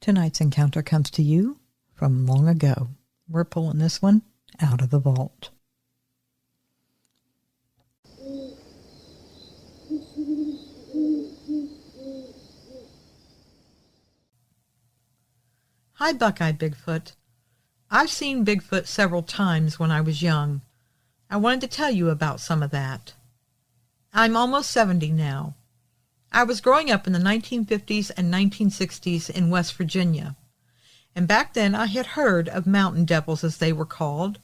Tonight's encounter comes to you from long ago. We're pulling this one out of the vault. Hi, Buckeye Bigfoot. I've seen Bigfoot several times when I was young. I wanted to tell you about some of that. I'm almost 70 now. I was growing up in the 1950s and 1960s in West Virginia, and back then I had heard of mountain devils, as they were called.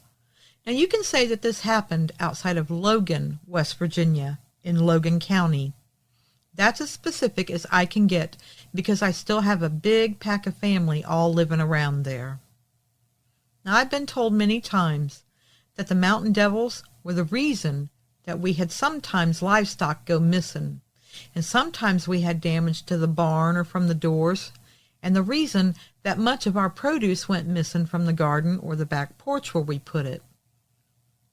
Now you can say that this happened outside of Logan, West Virginia, in Logan County. That's as specific as I can get because I still have a big pack of family all living around there. Now I've been told many times that the mountain devils were the reason that we had sometimes livestock go missing, and sometimes we had damage to the barn or from the doors, and the reason that much of our produce went missing from the garden or the back porch where we put it.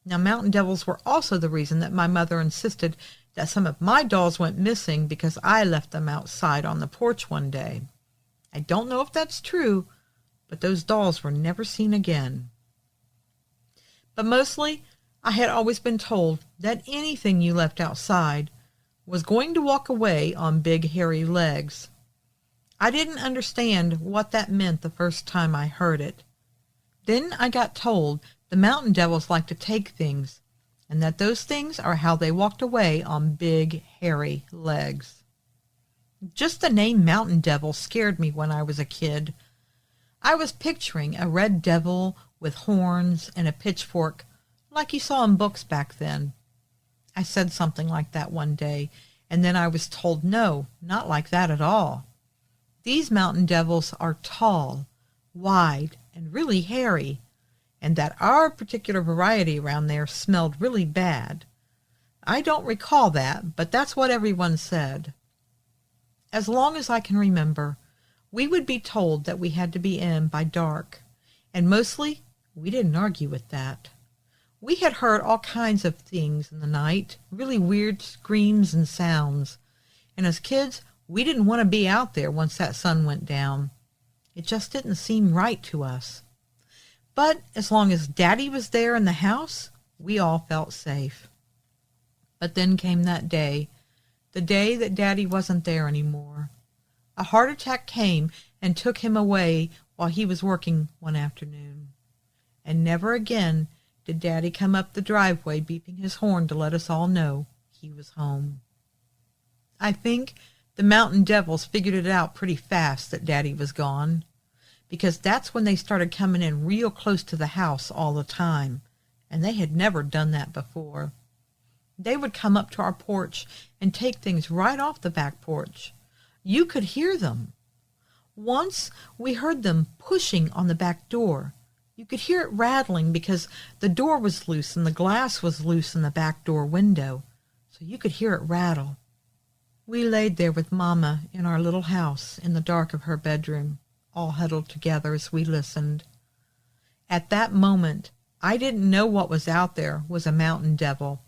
Now, mountain devils were also the reason that my mother insisted that some of my dolls went missing because I left them outside on the porch one day. I don't know if that's true, but those dolls were never seen again. But mostly, I had always been told that anything you left outside was going to walk away on big hairy legs. I didn't understand what that meant the first time I heard it. Then I got told the mountain devils like to take things, and that those things are how they walked away on big hairy legs. Just the name mountain devil scared me when I was a kid. I was picturing a red devil with horns and a pitchfork like you saw in books back then. I said something like that one day, and then I was told no, not like that at all. These mountain devils are tall, wide, and really hairy, and that our particular variety around there smelled really bad. I don't recall that, but that's what everyone said. As long as I can remember, we would be told that we had to be in by dark, and mostly we didn't argue with that. We had heard all kinds of things in the night, really weird screams and sounds. And as kids, we didn't want to be out there once that sun went down. It just didn't seem right to us. But as long as Daddy was there in the house, we all felt safe. But then came that day, the day that Daddy wasn't there anymore. A heart attack came and took him away while he was working one afternoon. And never again did Daddy come up the driveway beeping his horn to let us all know he was home. I think the mountain devils figured it out pretty fast that Daddy was gone, because that's when they started coming in real close to the house all the time, and they had never done that before. They would come up to our porch and take things right off the back porch. You could hear them. Once we heard them pushing on the back door. You could hear it rattling because the door was loose and the glass was loose in the back door window, so you could hear it rattle. We laid there with Mama in our little house in the dark of her bedroom, all huddled together as we listened. At that moment, I didn't know what was out there was a mountain devil.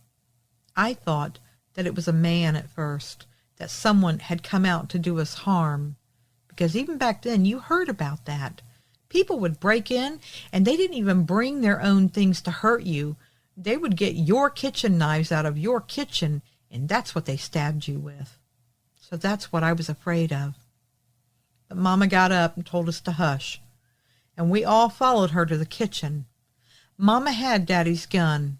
I thought that it was a man at first, that someone had come out to do us harm, because even back then you heard about that. People would break in, and they didn't even bring their own things to hurt you. They would get your kitchen knives out of your kitchen, and that's what they stabbed you with. So that's what I was afraid of. But Mama got up and told us to hush, and we all followed her to the kitchen. Mama had Daddy's gun.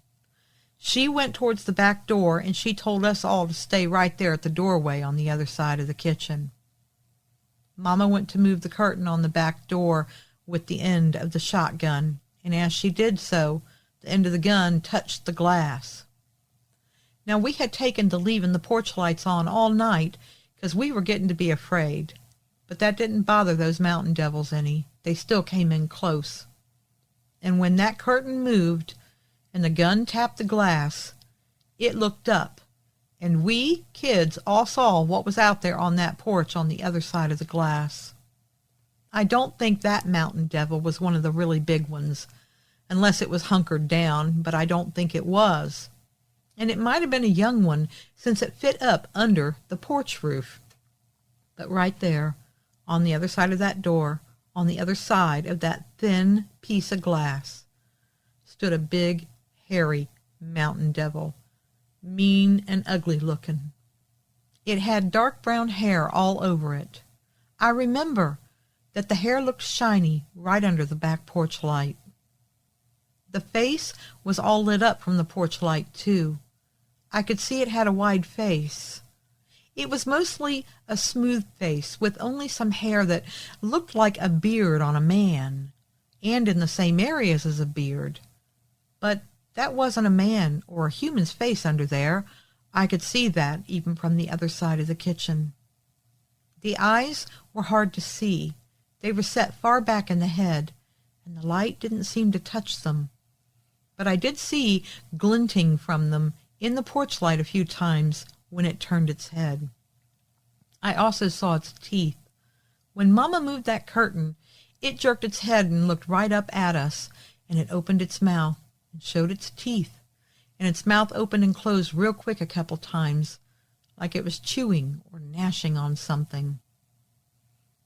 She went towards the back door, and she told us all to stay right there at the doorway on the other side of the kitchen. Mama went to move the curtain on the back door with the end of the shotgun, and as she did so, the end of the gun touched the glass. Now, we had taken to leaving the porch lights on all night because we were getting to be afraid, but that didn't bother those mountain devils any. They still came in close. And when that curtain moved and the gun tapped the glass, it looked up, and we kids all saw what was out there on that porch on the other side of the glass. I don't think that mountain devil was one of the really big ones, unless it was hunkered down, but I don't think it was. And it might have been a young one, since it fit up under the porch roof. But right there, on the other side of that door, on the other side of that thin piece of glass, stood a big, hairy mountain devil, mean and ugly looking. It had dark brown hair all over it. I remember that the hair looked shiny right under the back porch light. The face was all lit up from the porch light, too. I could see it had a wide face. It was mostly a smooth face with only some hair that looked like a beard on a man, and in the same areas as a beard. But that wasn't a man or a human's face under there. I could see that even from the other side of the kitchen. The eyes were hard to see. They were set far back in the head, and the light didn't seem to touch them. But I did see glinting from them in the porch light a few times when it turned its head. I also saw its teeth. When Mama moved that curtain, it jerked its head and looked right up at us, and it opened its mouth and showed its teeth, and its mouth opened and closed real quick a couple times, like it was chewing or gnashing on something.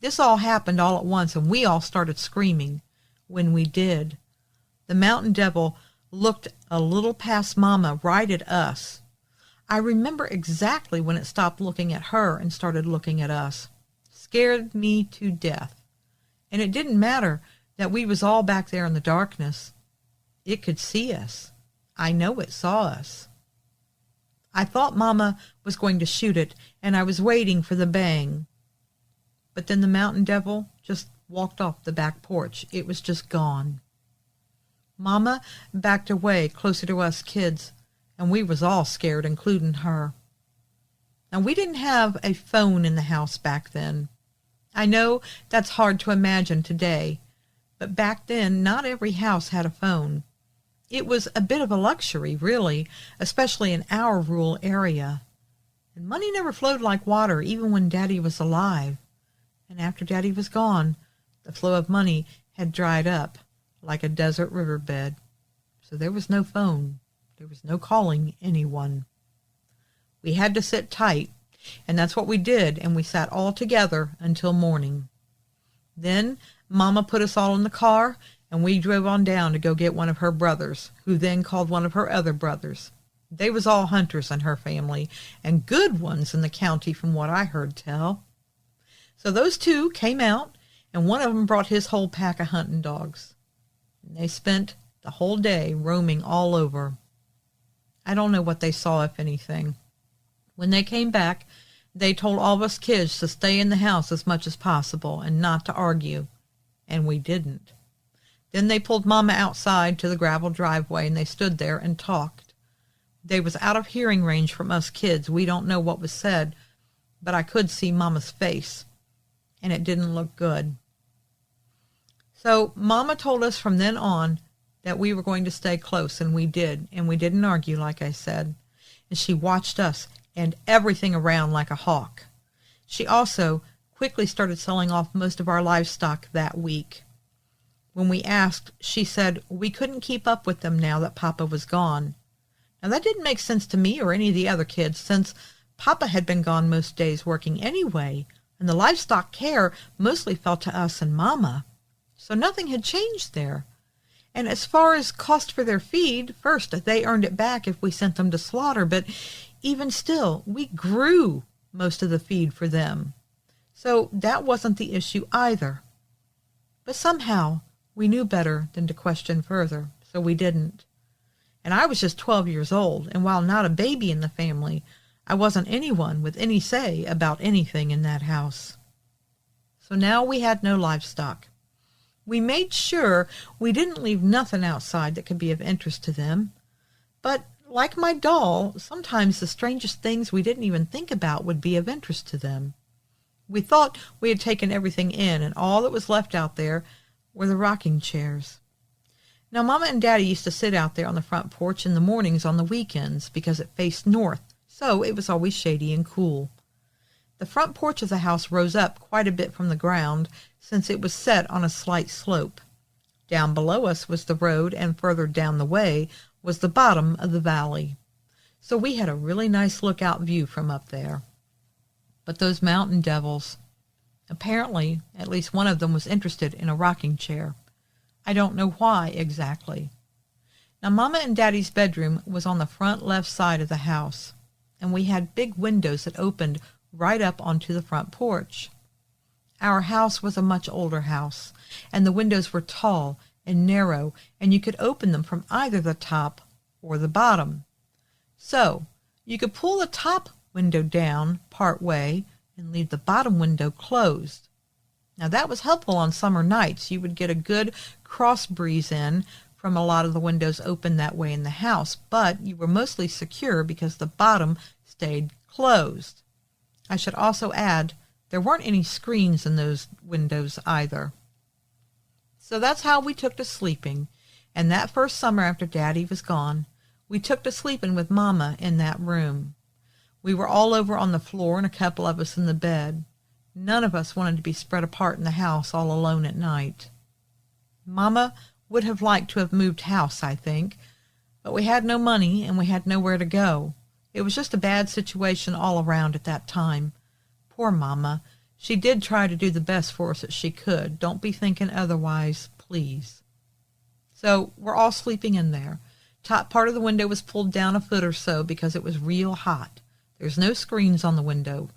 This all happened all at once, and we all started screaming. When we did, the mountain devil looked a little past Mama right at us. I remember exactly when it stopped looking at her and started looking at us. Scared me to death. And it didn't matter that we was all back there in the darkness. It could see us. I know it saw us. I thought Mama was going to shoot it, and I was waiting for the bang. But then the mountain devil just walked off the back porch. It was just gone. Mama backed away closer to us kids, and we was all scared, including her. Now, we didn't have a phone in the house back then. I know that's hard to imagine today, but back then not every house had a phone. It was a bit of a luxury, really, especially in our rural area. And money never flowed like water, even when Daddy was alive. And after Daddy was gone, the flow of money had dried up like a desert riverbed. So there was no phone. There was no calling anyone. We had to sit tight, and that's what we did, and we sat all together until morning. Then Mama put us all in the car, and we drove on down to go get one of her brothers, who then called one of her other brothers. They was all hunters in her family, and good ones in the county from what I heard tell. So those two came out, and one of them brought his whole pack of hunting dogs. And they spent the whole day roaming all over. I don't know what they saw, if anything. When they came back, they told all of us kids to stay in the house as much as possible and not to argue, and we didn't. Then they pulled Mama outside to the gravel driveway, and they stood there and talked. They was out of hearing range from us kids. We don't know what was said, but I could see Mama's face, and it didn't look good. So Mama told us from then on that we were going to stay close, and we did, and we didn't argue, like I said. And she watched us and everything around like a hawk. She also quickly started selling off most of our livestock that week. When we asked, she said we couldn't keep up with them now that Papa was gone. Now that didn't make sense to me or any of the other kids, since Papa had been gone most days working anyway, and the livestock care mostly fell to us and Mama. So nothing had changed there. And as far as cost for their feed, first, they earned it back if we sent them to slaughter, but even still, we grew most of the feed for them. So that wasn't the issue either. But somehow, we knew better than to question further, so we didn't. And I was just 12 years old, and while not a baby in the family, I wasn't anyone with any say about anything in that house. So now we had no livestock. We made sure we didn't leave nothing outside that could be of interest to them. But, like my doll, sometimes the strangest things we didn't even think about would be of interest to them. We thought we had taken everything in, and all that was left out there were the rocking chairs. Now, Mama and Daddy used to sit out there on the front porch in the mornings on the weekends because it faced north, so it was always shady and cool. The front porch of the house rose up quite a bit from the ground, since it was set on a slight slope. Down below us was the road, and further down the way was the bottom of the valley. So we had a really nice lookout view from up there. But those mountain devils, Apparently, at least one of them was interested in a rocking chair. I don't know why exactly. Now, Mama and Daddy's bedroom was on the front left side of the house, and we had big windows that opened right up onto the front porch. Our house was a much older house, and the windows were tall and narrow, and you could open them from either the top or the bottom. So, you could pull the top window down part way and leave the bottom window closed. Now, that was helpful on summer nights. You would get a good cross breeze in from a lot of the windows open that way in the house, but you were mostly secure because the bottom stayed closed. I should also add, there weren't any screens in those windows either. So that's how we took to sleeping, and that first summer after Daddy was gone, we took to sleeping with Mama in that room. We were all over on the floor and a couple of us in the bed. None of us wanted to be spread apart in the house all alone at night. Mama would have liked to have moved house, I think, but we had no money and we had nowhere to go. It was just a bad situation all around at that time. Poor Mama. She did try to do the best for us that she could. Don't be thinking otherwise, please. So we're all sleeping in there. Top part of the window was pulled down a foot or so because it was real hot. There's no screens on the window,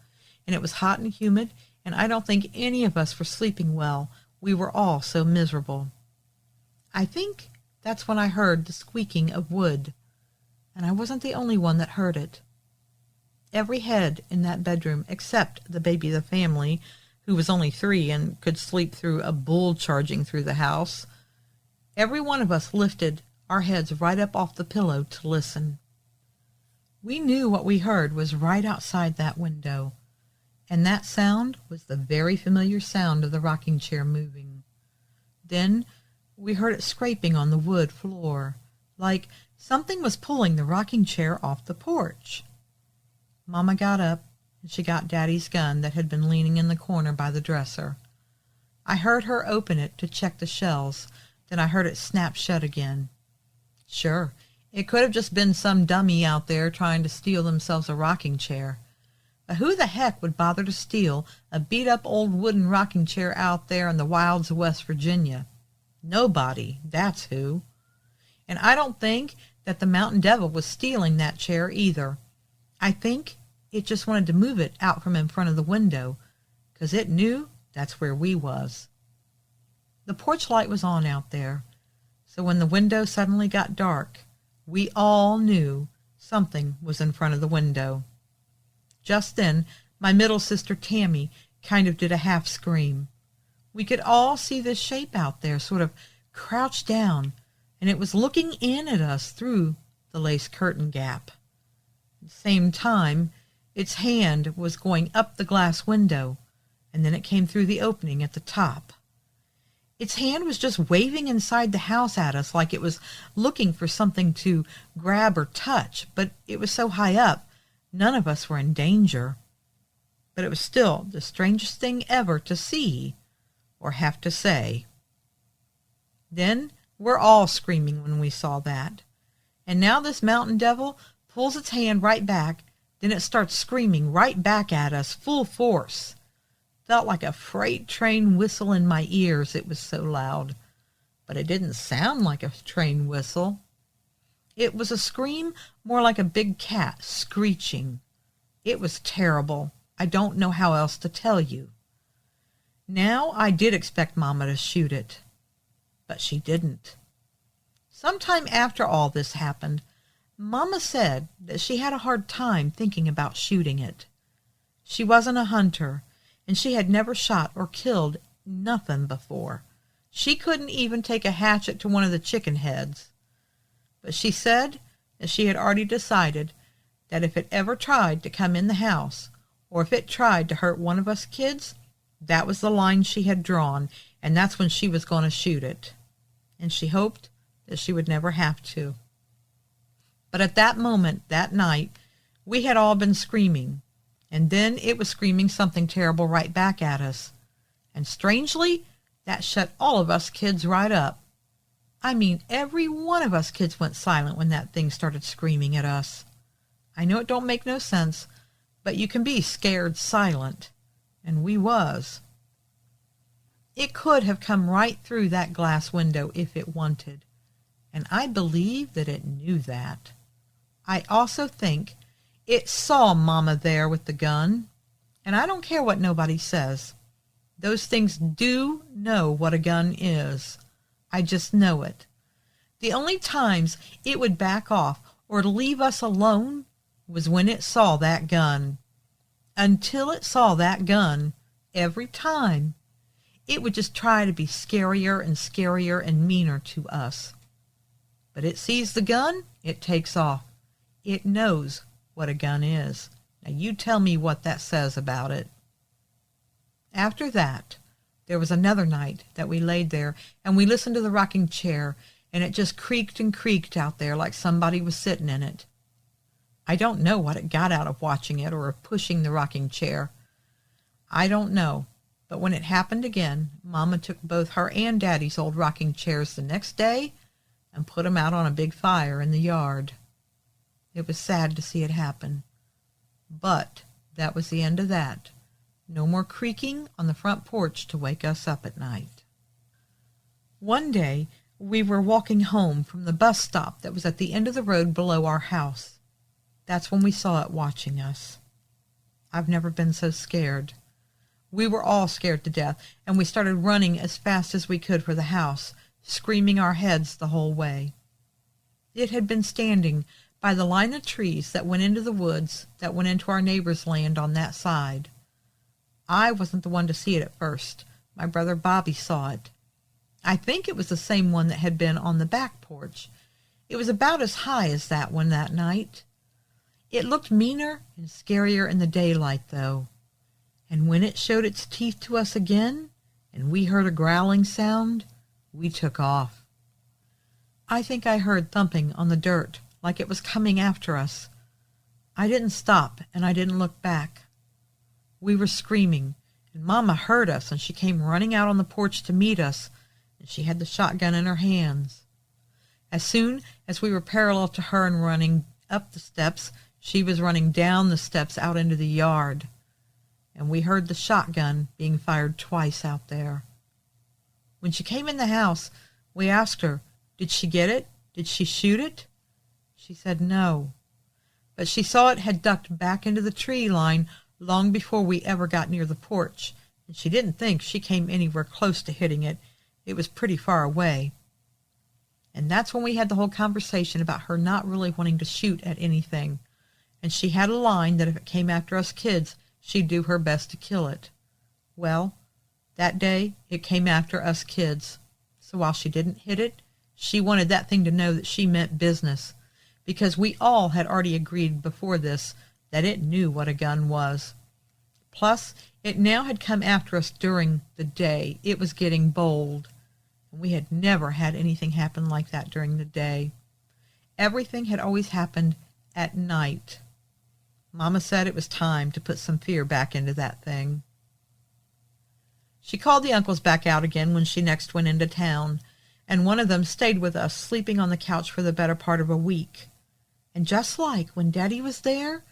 and it was hot and humid, and I don't think any of us were sleeping well. We were all so miserable. I think that's when I heard the squeaking of wood, and I wasn't the only one that heard it. Every head in that bedroom, except the baby of the family, who was only 3 and could sleep through a bull charging through the house, every one of us lifted our heads right up off the pillow to listen. We knew what we heard was right outside that window, and that sound was the very familiar sound of the rocking chair moving. Then we heard it scraping on the wood floor, like something was pulling the rocking chair off the porch. Mama got up, and she got Daddy's gun that had been leaning in the corner by the dresser. I heard her open it to check the shells, then I heard it snap shut again. Sure, it could have just been some dummy out there trying to steal themselves a rocking chair. But who the heck would bother to steal a beat-up old wooden rocking chair out there in the wilds of West Virginia? Nobody, that's who. And I don't think that the Mountain Devil was stealing that chair either. I think it just wanted to move it out from in front of the window, 'cause it knew that's where we was. The porch light was on out there, so when the window suddenly got dark, we all knew something was in front of the window. Just then, my middle sister Tammy kind of did a half scream. We could all see this shape out there, sort of crouched down, and it was looking in at us through the lace curtain gap. At the same time, its hand was going up the glass window, and then it came through the opening at the top. Its hand was just waving inside the house at us like it was looking for something to grab or touch, but it was so high up, none of us were in danger. But it was still the strangest thing ever to see, or have to say. Then we're all screaming when we saw that. And now this Mountain Devil pulls its hand right back, then it starts screaming right back at us, full force. Felt like a freight train whistle in my ears, it was so loud. But it didn't sound like a train whistle. It was a scream more like a big cat screeching. It was terrible. I don't know how else to tell you. Now I did expect Mama to shoot it, but she didn't. Sometime after all this happened, Mama said that she had a hard time thinking about shooting it. She wasn't a hunter, and she had never shot or killed nothing before. She couldn't even take a hatchet to one of the chicken heads. But she said that she had already decided that if it ever tried to come in the house, or if it tried to hurt one of us kids, that was the line she had drawn, and that's when she was going to shoot it. And she hoped that she would never have to. But at that moment, that night, we had all been screaming, and then it was screaming something terrible right back at us. And strangely, that shut all of us kids right up. I mean, every one of us kids went silent when that thing started screaming at us. I know it don't make no sense, but you can be scared silent, and we was. It could have come right through that glass window if it wanted, and I believe that it knew that. I also think it saw Mama there with the gun, and I don't care what nobody says. Those things do know what a gun is. I just know it. The only times it would back off or leave us alone was when it saw that gun. Until it saw that gun, every time, it would just try to be scarier and scarier and meaner to us. But it sees the gun, it takes off. It knows what a gun is. Now you tell me what that says about it. After that, there was another night that we laid there and we listened to the rocking chair, and it just creaked and creaked out there like somebody was sitting in it. I don't know what it got out of watching it or of pushing the rocking chair. I don't know, but when it happened again, Mama took both her and Daddy's old rocking chairs the next day and put them out on a big fire in the yard. It was sad to see it happen, but that was the end of that. No more creaking on the front porch to wake us up at night. One day, we were walking home from the bus stop that was at the end of the road below our house. That's when we saw it watching us. I've never been so scared. We were all scared to death, and we started running as fast as we could for the house, screaming our heads the whole way. It had been standing by the line of trees that went into the woods that went into our neighbor's land on that side. I wasn't the one to see it at first. My brother Bobby saw it. I think it was the same one that had been on the back porch. It was about as high as that one that night. It looked meaner and scarier in the daylight, though. And when it showed its teeth to us again, and we heard a growling sound, we took off. I think I heard thumping on the dirt, like it was coming after us. I didn't stop, and I didn't look back. We were screaming, and Mama heard us, and she came running out on the porch to meet us, and she had the shotgun in her hands. As soon as we were parallel to her and running up the steps, she was running down the steps out into the yard, and we heard the shotgun being fired twice out there. When she came in the house, we asked her, did she get it? Did she shoot it? She said no, but she saw it had ducked back into the tree line long before we ever got near the porch, and she didn't think she came anywhere close to hitting it. It was pretty far away. And that's when we had the whole conversation about her not really wanting to shoot at anything, and she had a line that if it came after us kids, she'd do her best to kill it. Well, that day it came after us kids, so while she didn't hit it, she wanted that thing to know that she meant business, because we all had already agreed before this that it knew what a gun was. Plus, it now had come after us during the day. It was getting bold, and we had never had anything happen like that during the day. Everything had always happened at night. Mama said it was time to put some fear back into that thing. She called the uncles back out again when she next went into town, and one of them stayed with us, sleeping on the couch for the better part of a week. And just like when Daddy was there,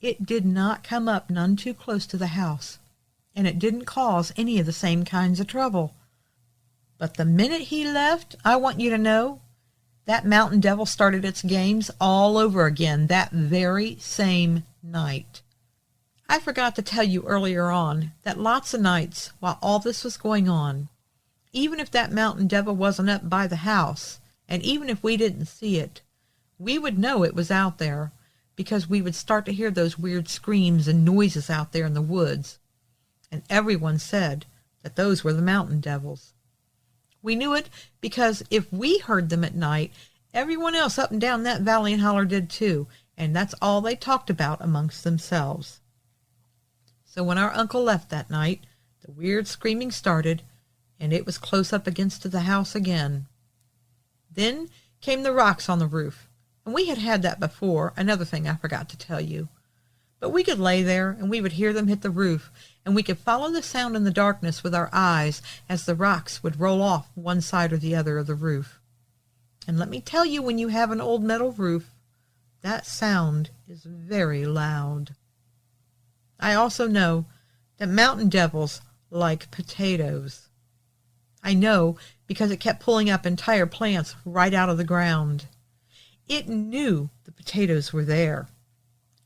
it did not come up none too close to the house, and it didn't cause any of the same kinds of trouble. But the minute he left, I want you to know, that mountain devil started its games all over again that very same night. I forgot to tell you earlier on that lots of nights while all this was going on, even if that mountain devil wasn't up by the house, and even if we didn't see it, we would know it was out there, because we would start to hear those weird screams and noises out there in the woods, and everyone said that those were the mountain devils. We knew it because if we heard them at night, everyone else up and down that valley and holler did too, and that's all they talked about amongst themselves. So when our uncle left that night, the weird screaming started, and it was close up against the house again. Then came the rocks on the roof, and we had had that before, another thing I forgot to tell you. But we could lay there, and we would hear them hit the roof, and we could follow the sound in the darkness with our eyes as the rocks would roll off one side or the other of the roof. And let me tell you, when you have an old metal roof, that sound is very loud. I also know that mountain devils like potatoes. I know because it kept pulling up entire plants right out of the ground. It knew the potatoes were there.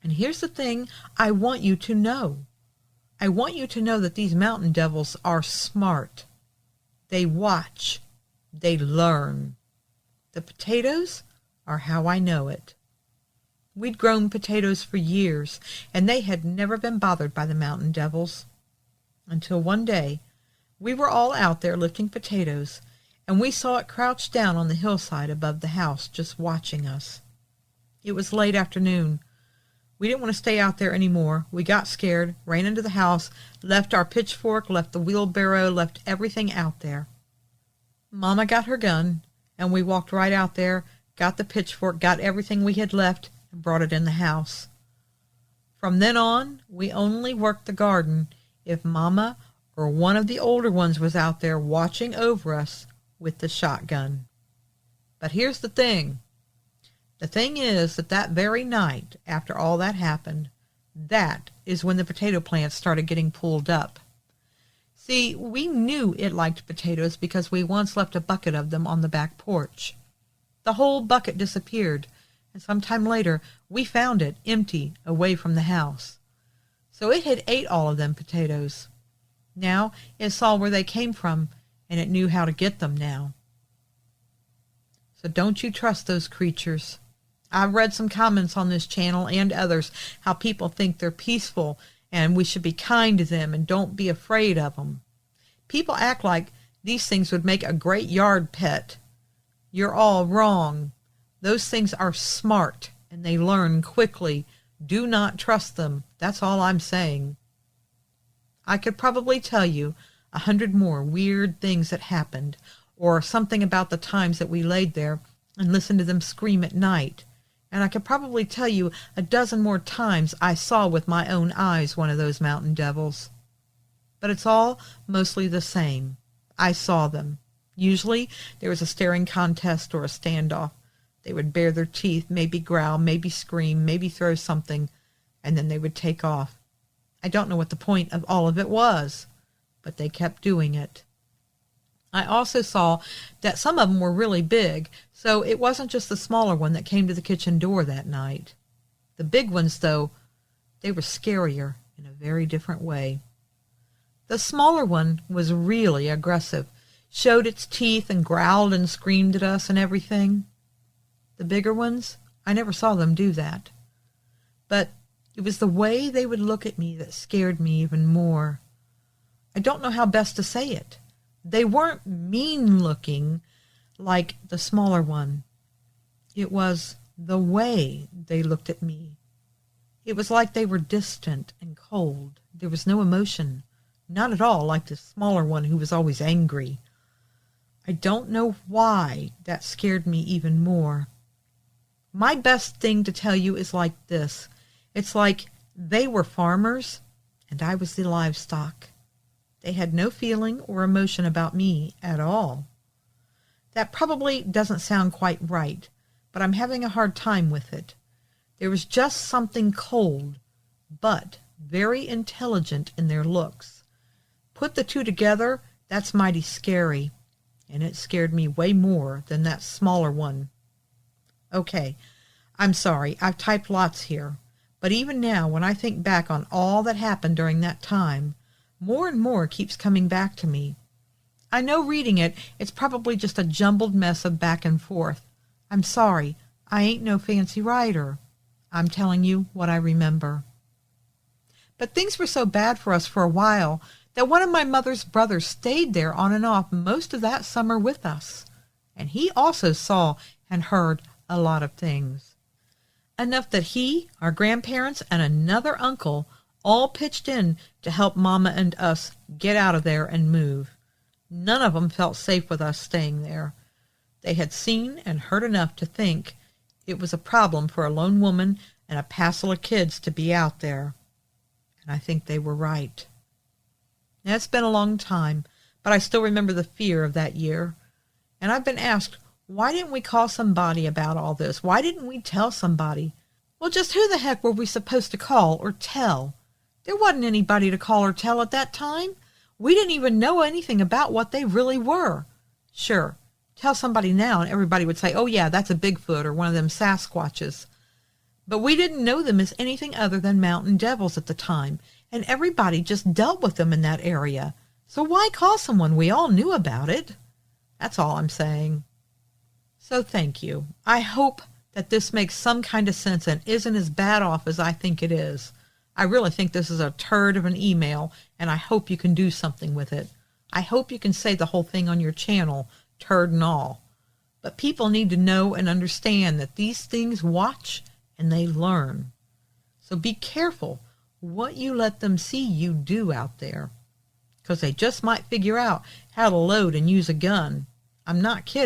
And here's the thing I want you to know. I want you to know that these mountain devils are smart. They watch. They learn. The potatoes are how I know it. We'd grown potatoes for years, and they had never been bothered by the mountain devils. Until one day, we were all out there lifting potatoes, and we saw it crouched down on the hillside above the house, just watching us. It was late afternoon. We didn't want to stay out there anymore. We got scared, ran into the house, left our pitchfork, left the wheelbarrow, left everything out there. Mama got her gun, and we walked right out there, got the pitchfork, got everything we had left, and brought it in the house. From then on, we only worked the garden if Mama or one of the older ones was out there watching over us with the shotgun. But here's the thing. The thing is that very night, after all that happened, that is when the potato plants started getting pulled up. See, we knew it liked potatoes because we once left a bucket of them on the back porch. The whole bucket disappeared, and sometime later we found it empty away from the house. So it had ate all of them potatoes. Now it saw where they came from, and it knew how to get them now. So don't you trust those creatures. I've read some comments on this channel and others how people think they're peaceful and we should be kind to them and don't be afraid of them. People act like these things would make a great yard pet. You're all wrong. Those things are smart and they learn quickly. Do not trust them. That's all I'm saying. I could probably tell you 100 more weird things that happened, or something about the times that we laid there and listened to them scream at night. And I could probably tell you a dozen more times I saw with my own eyes one of those mountain devils. But it's all mostly the same. I saw them. Usually there was a staring contest or a standoff. They would bare their teeth, maybe growl, maybe scream, maybe throw something, and then they would take off. I don't know what the point of all of it was, but they kept doing it. I also saw that some of them were really big, so it wasn't just the smaller one that came to the kitchen door that night. The big ones, though, they were scarier in a very different way. The smaller one was really aggressive, showed its teeth and growled and screamed at us and everything. The bigger ones, I never saw them do that. But it was the way they would look at me that scared me even more. I don't know how best to say it. They weren't mean-looking like the smaller one. It was the way they looked at me. It was like they were distant and cold. There was no emotion, not at all like the smaller one who was always angry. I don't know why that scared me even more. My best thing to tell you is like this. It's like they were farmers and I was the livestock. They had no feeling or emotion about me at all. That probably doesn't sound quite right, but I'm having a hard time with it. There was just something cold, but very intelligent in their looks. Put the two together, that's mighty scary, and it scared me way more than that smaller one. Okay, I'm sorry, I've typed lots here, but even now when I think back on all that happened during that time, more and more keeps coming back to me. I know reading it, it's probably just a jumbled mess of back and forth. I'm sorry, I ain't no fancy writer. I'm telling you what I remember. But things were so bad for us for a while that one of my mother's brothers stayed there on and off most of that summer with us. And he also saw and heard a lot of things. Enough that he, our grandparents, and another uncle all pitched in to help Mama and us get out of there and move. None of them felt safe with us staying there. They had seen and heard enough to think it was a problem for a lone woman and a passel of kids to be out there. And I think they were right. Now, it's been a long time, but I still remember the fear of that year. And I've been asked, why didn't we call somebody about all this? Why didn't we tell somebody? Well, just who the heck were we supposed to call or tell? There wasn't anybody to call or tell at that time. We didn't even know anything about what they really were. Sure, tell somebody now and everybody would say, oh yeah, that's a Bigfoot or one of them Sasquatches. But we didn't know them as anything other than mountain devils at the time, and everybody just dealt with them in that area. So why call someone? We all knew about it. That's all I'm saying. So thank you. I hope that this makes some kind of sense and isn't as bad off as I think it is. I really think this is a turd of an email, and I hope you can do something with it. I hope you can say the whole thing on your channel, turd and all. But people need to know and understand that these things watch and they learn. So be careful what you let them see you do out there, because they just might figure out how to load and use a gun. I'm not kidding.